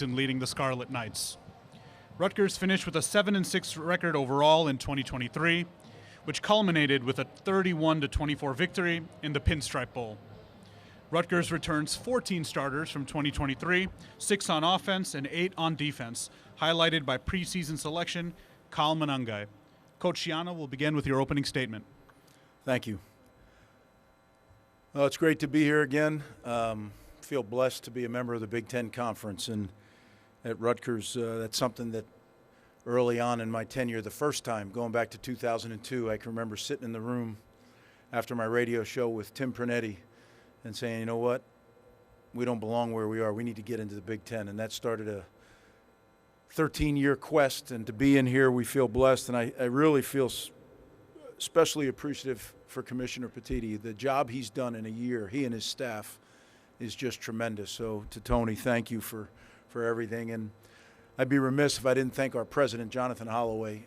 in leading the Scarlet Knights. Rutgers finished with a 7-6 record overall in 2023, which culminated with a 31-24 victory in the Pinstripe Bowl. Rutgers returns 14 starters from 2023, 6 on offense and 8 on defense, highlighted by preseason selection Kyle Manungai. Coach Schiano will begin with your opening statement. Thank you. Well, it's great to be here again. Feel blessed to be a member of the Big Ten Conference, and at Rutgers, that's something that early on in my tenure, the first time, going back to 2002, I can remember sitting in the room after my radio show with Tim Pernetti and saying, you know what, we don't belong where we are. We need to get into the Big Ten, and that started a 13-year quest, and to be in here, we feel blessed, and I really feel especially appreciative for Commissioner Petiti. The job he's done in a year, he and his staff, is just tremendous. So to Tony, thank you for everything. And I'd be remiss if I didn't thank our president, Jonathan Holloway.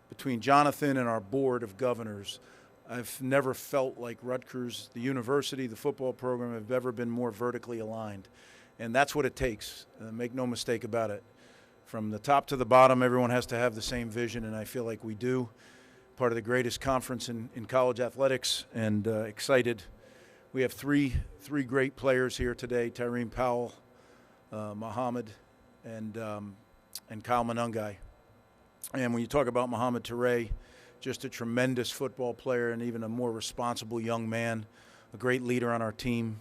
Between Jonathan and our board of governors, I've never felt like Rutgers, the university, the football program, have ever been more vertically aligned. And that's what it takes. Make no mistake about it. From the top to the bottom, everyone has to have the same vision, and I feel like we do. Part of the greatest conference in college athletics, and excited. We have three great players here today: Tyreen Powell, Muhammad, and Kyle Manungai. And when you talk about Muhammad Toure, just a tremendous football player and even a more responsible young man, a great leader on our team.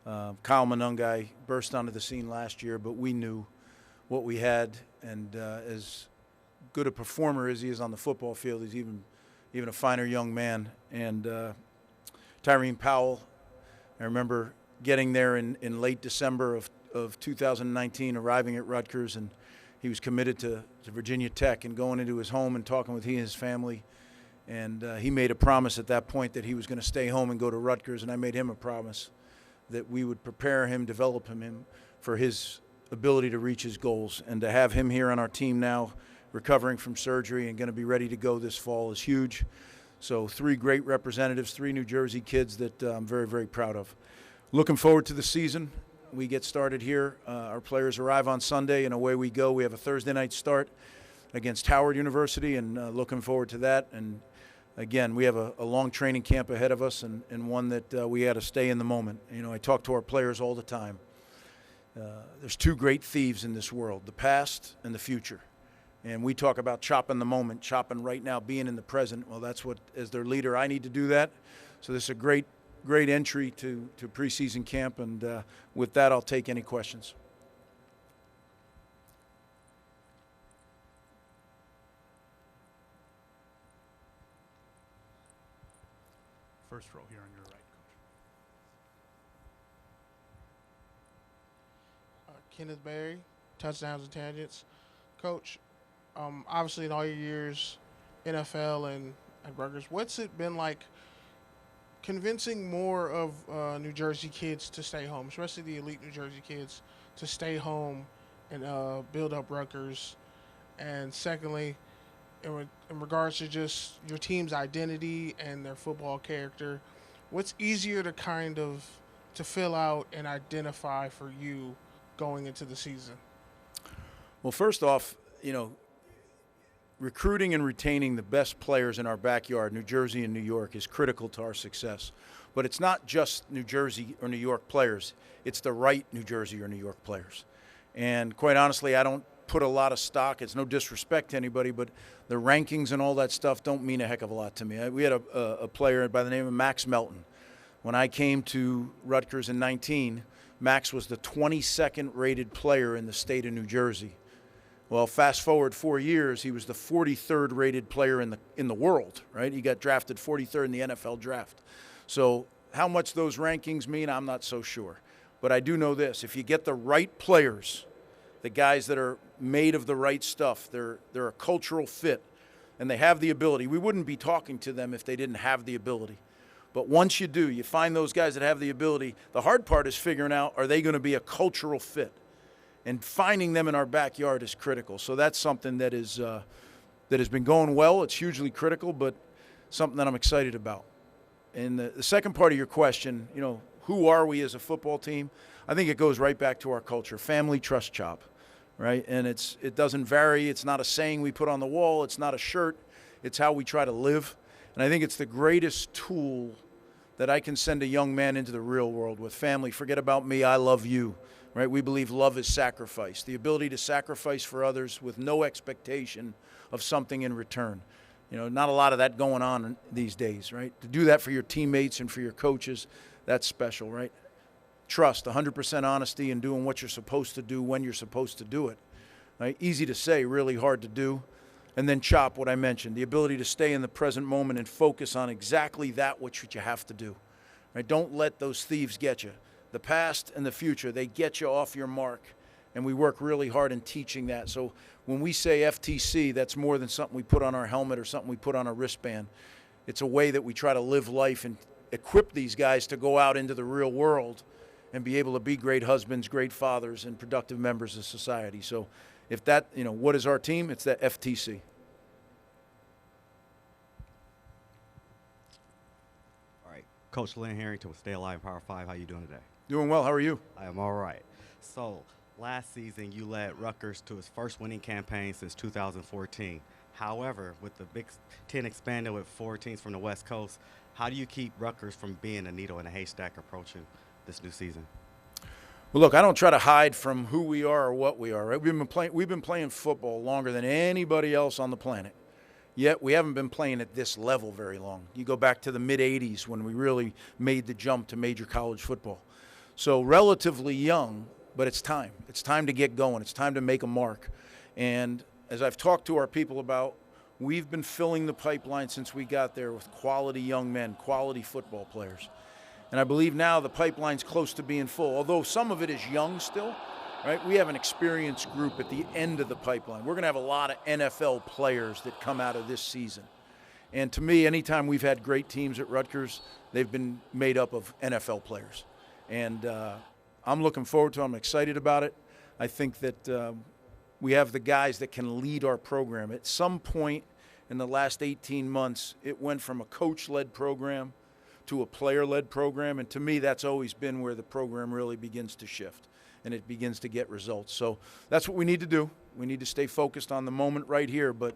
Kyle Manungai burst onto the scene last year, but we knew what we had, and as good a performer as he is on the football field, he's even a finer young man. And Tyreen Powell, I remember getting there in late December of 2019, arriving at Rutgers, and he was committed to Virginia Tech, and going into his home and talking with he and his family. And he made a promise at that point that he was going to stay home and go to Rutgers, and I made him a promise that we would prepare him, develop him for his ability to reach his goals. And to have him here on our team now, recovering from surgery and going to be ready to go this fall, is huge. So 3 great representatives, 3 New Jersey kids that I'm very, very proud of. Looking forward to the season. We get started here. Our players arrive on Sunday, and away we go. We have a Thursday night start against Howard University, and looking forward to that. And again, we have a long training camp ahead of us, and one that we had to stay in the moment. You know, I talk to our players all the time. There's 2 great thieves in this world: the past and the future. And we talk about chopping the moment, chopping right now, being in the present. Well, that's what, as their leader, I need to do that. So this is a great entry to preseason camp. And with that, I'll take any questions. First row here on your right, Coach. Kenneth Berry, touchdowns and tangents. Coach, obviously in all your years, NFL and at Rutgers, what's it been like convincing more of New Jersey kids to stay home, especially the elite New Jersey kids, to stay home and build up Rutgers? And secondly, in regards to just your team's identity and their football character, what's easier to to fill out and identify for you going into the season? Well, first off, you know, recruiting and retaining the best players in our backyard, New Jersey and New York, is critical to our success. But it's not just New Jersey or New York players. It's the right New Jersey or New York players. And quite honestly, I don't put a lot of stock. It's no disrespect to anybody, but the rankings and all that stuff don't mean a heck of a lot to me. We had a player by the name of Max Melton. When I came to Rutgers in 19, Max was the 22nd rated player in the state of New Jersey. Well, fast forward 4 years, he was the 43rd rated player in the world, right? He got drafted 43rd in the NFL draft. So how much those rankings mean, I'm not so sure. But I do know this: if you get the right players, the guys that are made of the right stuff, they're a cultural fit, and they have the ability. We wouldn't be talking to them if they didn't have the ability. But once you do, you find those guys that have the ability. The hard part is figuring out, are they going to be a cultural fit? And finding them in our backyard is critical. So that's something that has been going well. It's hugely critical, but something that I'm excited about. And the second part of your question, you know, who are we as a football team? I think it goes right back to our culture, family, trust, chop, right? And it doesn't vary. It's not a saying we put on the wall. It's not a shirt. It's how we try to live. And I think it's the greatest tool that I can send a young man into the real world with. Family, forget about me, I love you, right? We believe love is sacrifice, the ability to sacrifice for others with no expectation of something in return. You know, not a lot of that going on these days, right? To do that for your teammates and for your coaches, that's special, right? Trust, 100% honesty, and doing what you're supposed to do when you're supposed to do it, right? Easy to say, really hard to do. And then chop, what I mentioned, the ability to stay in the present moment and focus on exactly that which you have to do, right? Don't let those thieves get you. The past and the future, they get you off your mark, and we work really hard in teaching that. So when we say FTC, that's more than something we put on our helmet or something we put on our wristband. It's a way that we try to live life and equip these guys to go out into the real world and be able to be great husbands, great fathers, and productive members of society. So if that, you know, what is our team? It's that FTC. All right. Coach Lynn Harrington with Stay Alive Power 5. How you doing today? Doing well. How are you? I am all right. So last season, you led Rutgers to its first winning campaign since 2014. However, with the Big Ten expanding with 4 teams from the West Coast, how do you keep Rutgers from being a needle in a haystack approaching this new season? Well, look, I don't try to hide from who we are or what we are, right? We've been playing football longer than anybody else on the planet, yet we haven't been playing at this level very long. You go back to the mid-'80s when we really made the jump to major college football. So relatively young, but it's time. It's time to get going. It's time to make a mark. And as I've talked to our people about, we've been filling the pipeline since we got there with quality young men, quality football players. And I believe now the pipeline's close to being full, although some of it is young still, right? We have an experienced group at the end of the pipeline. We're going to have a lot of NFL players that come out of this season. And to me, anytime we've had great teams at Rutgers, they've been made up of NFL players. And I'm looking forward to it. I'm excited about it. I think that we have the guys that can lead our program. At some point in the last 18 months, it went from a coach-led program to a player-led program, and to me that's always been where the program really begins to shift and it begins to get results. So that's what we need to do. We need to stay focused on the moment right here, but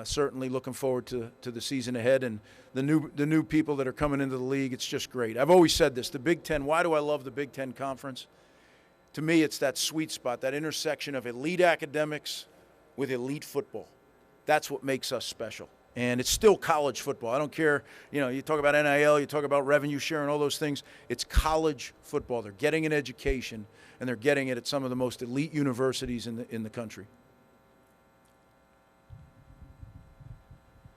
certainly looking forward to the season ahead and the new people that are coming into the league. It's just great. I've always said this, the Big Ten, why do I love the Big Ten Conference? To me, it's that sweet spot, that intersection of elite academics with elite football. That's what makes us special. And it's still college football. I don't care, you know, you talk about NIL, you talk about revenue sharing, all those things. It's college football. They're getting an education, and they're getting it at some of the most elite universities in the country.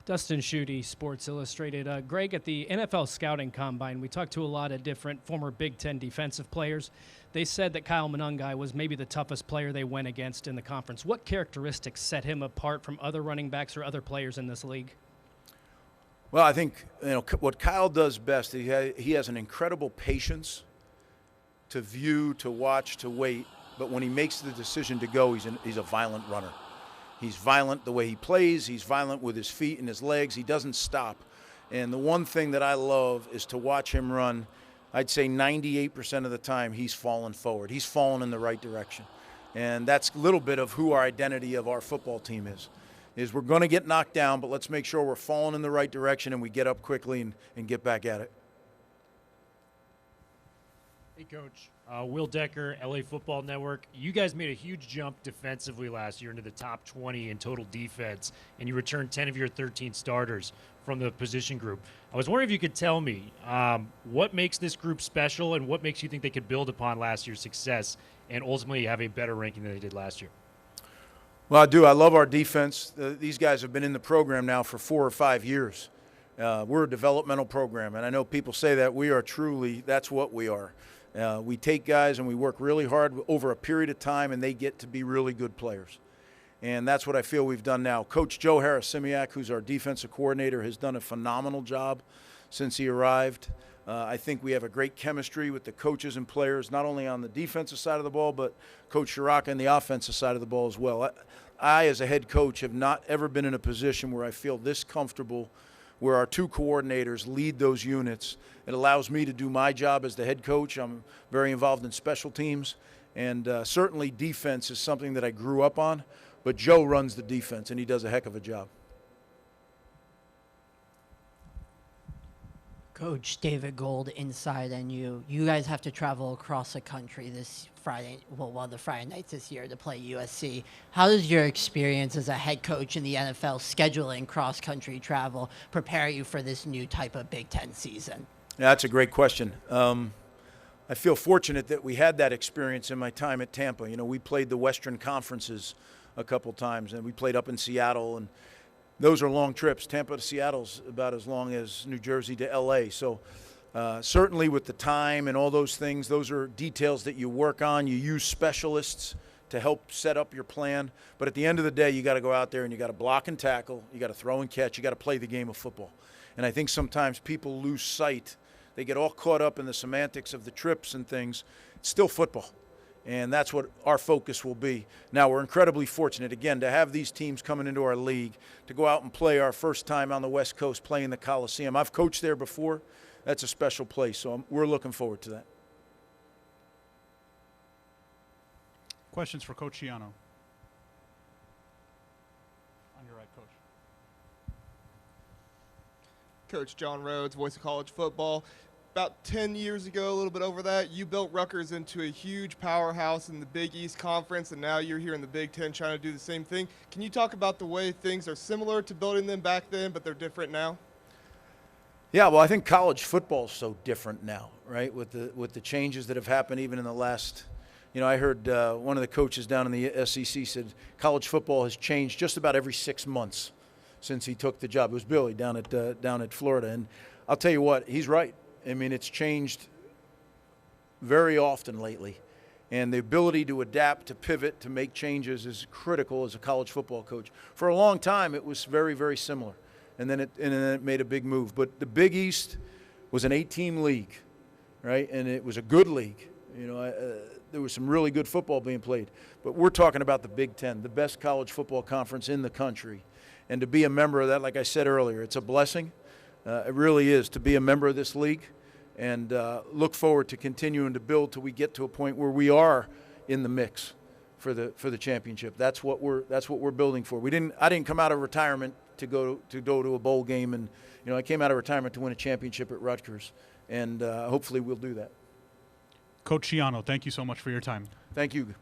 Dustin Schutte, Sports Illustrated. Greg, at the NFL Scouting Combine, we talked to a lot of different former Big Ten defensive players. They said that Kyle Monangai was maybe the toughest player they went against in the conference. What characteristics set him apart from other running backs or other players in this league? Well, I think, you know, what Kyle does best, he has an incredible patience to view, to watch, to wait. But when he makes the decision to go, he's a violent runner. He's violent the way he plays. He's violent with his feet and his legs. He doesn't stop. And the one thing that I love is to watch him run. I'd say 98% of the time he's falling forward. He's falling in the right direction. And that's a little bit of who our identity of our football team is we're going to get knocked down, but let's make sure we're falling in the right direction and we get up quickly and get back at it. Hey, Coach. Will Decker, LA Football Network. You guys made a huge jump defensively last year into the top 20 in total defense, and you returned 10 of your 13 starters from the position group. I was wondering if you could tell me what makes this group special and what makes you think they could build upon last year's success and ultimately have a better ranking than they did last year. Well, I do. I love our defense. These guys have been in the program now for 4 or 5 years. We're a developmental program, and I know people say that. We are truly, that's what we are. We take guys and we work really hard over a period of time, and they get to be really good players. And that's what I feel we've done now. Coach Joe Harasimiak, who's our defensive coordinator, has done a phenomenal job since he arrived. I think we have a great chemistry with the coaches and players, not only on the defensive side of the ball, but Coach Shiraka on the offensive side of the ball as well. I, as a head coach, have not ever been in a position where I feel this comfortable where our two coordinators lead those units. It allows me to do my job as the head coach. I'm very involved in special teams, and certainly defense is something that I grew up on, but Joe runs the defense, and he does a heck of a job. Coach David Gold, Inside NU. You guys have to travel across the country this Friday, well, the Friday nights this year to play USC. How does your experience as a head coach in the NFL scheduling cross-country travel prepare you for this new type of Big Ten season? Yeah, that's a great question. I feel fortunate that we had that experience in my time at Tampa. You know, we played the Western Conferences a couple times, and we played up in Seattle, and those are long trips. Tampa to Seattle's about as long as New Jersey to LA. So certainly with the time and all those things, those are details that you work on. You use specialists to help set up your plan. But at the end of the day, you got to go out there and you got to block and tackle. You got to throw and catch. You got to play the game of football. And I think sometimes people lose sight. They get all caught up in the semantics of the trips and things. It's still football. And that's what our focus will be. Now, we're incredibly fortunate, again, to have these teams coming into our league, to go out and play our first time on the West Coast, playing the Coliseum. I've coached there before. That's a special place, so we're looking forward to that. Questions for Coach Schiano? On your right, Coach. Coach John Rhodes, voice of college football. About 10 years ago, a little bit over that, you built Rutgers into a huge powerhouse in the Big East Conference, and now you're here in the Big Ten trying to do the same thing. Can you talk about the way things are similar to building them back then, but they're different now? Yeah, well, I think college football is so different now, right? With the changes that have happened even in the last, you know, I heard one of the coaches down in the SEC said college football has changed just about every 6 months since he took the job. It was Billy down at Florida, and I'll tell you what, he's right. I mean, it's changed very often lately, and the ability to adapt, to pivot, to make changes is critical as a college football coach. For a long time, it was very, very similar, and then it made a big move. But the Big East was an 8-team league, right? And it was a good league. You know, there was some really good football being played. But we're talking about the Big Ten, the best college football conference in the country, and to be a member of that, like I said earlier, it's a blessing. It really is to be a member of this league, and look forward to continuing to build till we get to a point where we are in the mix for the championship. That's what we're building for. I didn't come out of retirement to go to a bowl game, and you know, I came out of retirement to win a championship at Rutgers, and hopefully we'll do that. Coach Schiano, thank you so much for your time. Thank you.